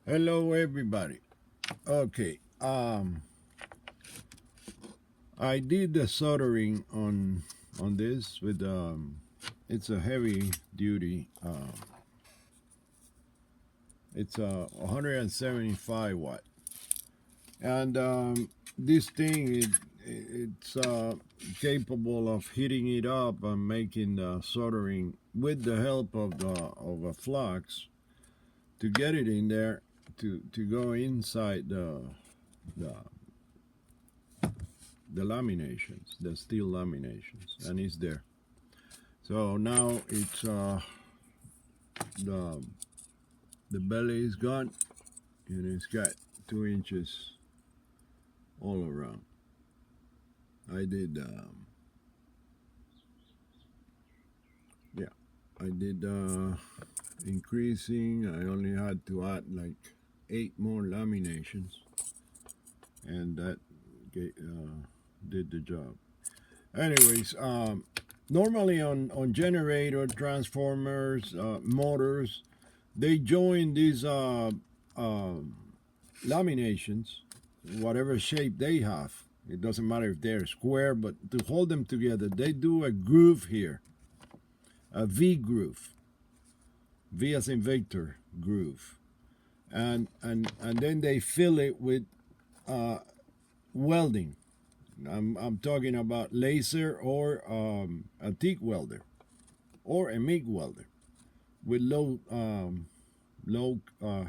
Hello everybody. Okay, I did the soldering on this with it's a heavy duty it's a 175 watt, and this thing it's capable of heating it up and making the soldering with the help of a flux to get it in there to go inside the the laminations, the steel laminations, and it's there. So now it's the the belly is gone, and it's got 2 inches all around. I did yeah, I did increasing. I only had to add like 8 more laminations, and that did the job. Anyways, normally on generator transformers, motors, they join these laminations, whatever shape they have. It doesn't matter if they're square, but to hold them together, they do a groove here, a V groove, V as in Victor groove, and then they fill it with welding. I'm talking about laser or a TIG welder or a MIG welder with low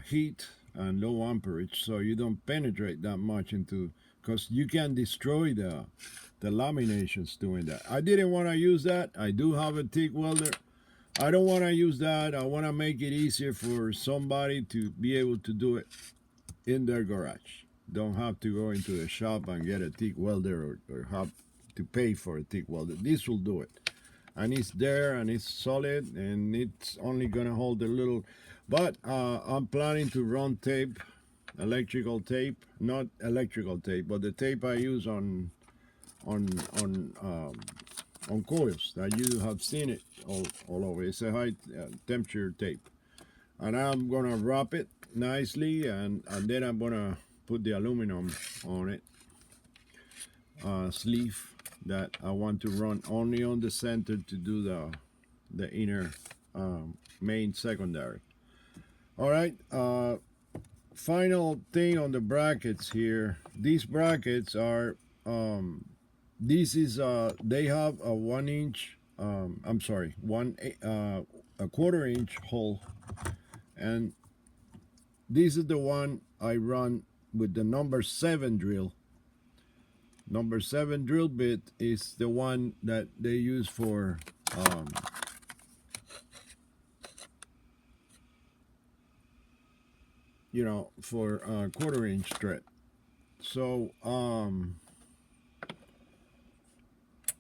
heat and low amperage, so you don't penetrate that much into, because you can destroy the laminations doing that. I didn't want to use that. I do have a TIG welder. I don't want to use that. I want to make it easier for somebody to be able to do it in their garage. Don't have to go into the shop and get a TIG welder or have to pay for a TIG welder. This will do it. And it's there and it's solid and it's only gonna hold a little, but I'm planning to run tape, electrical tape, not electrical tape, but the tape I use on coils that you have seen it all over. It's a high temperature tape, and I'm gonna wrap it nicely, and then I'm gonna put the aluminum on it, sleeve that I want to run only on the center to do the inner main secondary. All right, final thing on the brackets here. These brackets are this is they have a 1 inch I'm sorry, a 1/4 inch hole, and this is the one I run with the number 7 drill. Number 7 drill bit is the one that they use for for 1/4 inch thread. So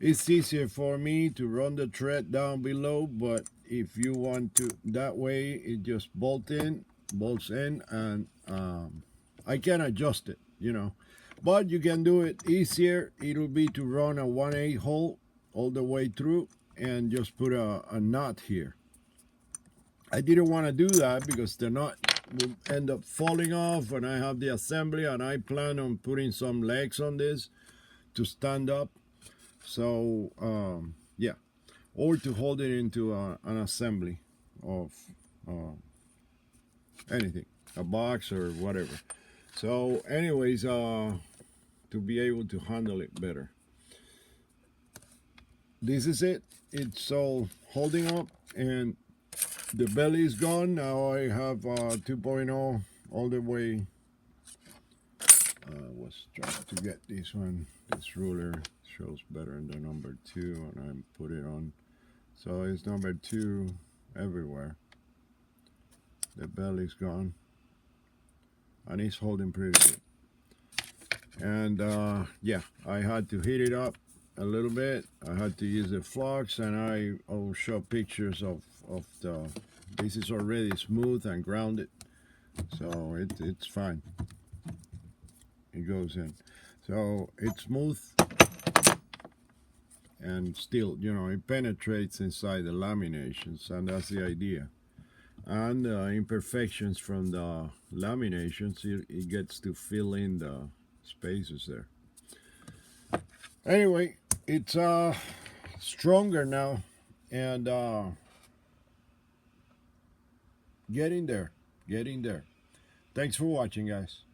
it's easier for me to run the thread down below, but if you want to that way, it just bolts in, and I can adjust it, but you can do it easier. It'll be to run a 1/8 hole all the way through and just put a knot here. I didn't want to do that because the knot will end up falling off when I have the assembly, and I plan on putting some legs on this to stand up. So yeah, or to hold it into an assembly of anything, a box or whatever. So anyways, to be able to handle it better. This is it. It's all holding up, and the belly is gone. Now I have 2.0 all the way. I was trying to get this one. This ruler shows better than the number 2, and I put it on. So it's number 2 everywhere. The belly's gone, and it's holding pretty good. And yeah, I had to heat it up a little bit. I had to use the flux, and I'll show pictures of the. This is already smooth and grounded, so it's fine. It goes in, so it's smooth, and still, it penetrates inside the laminations, and that's the idea. and imperfections from the laminations, it gets to fill in the spaces there. Anyway, it's stronger now, and getting there. Thanks for watching, guys.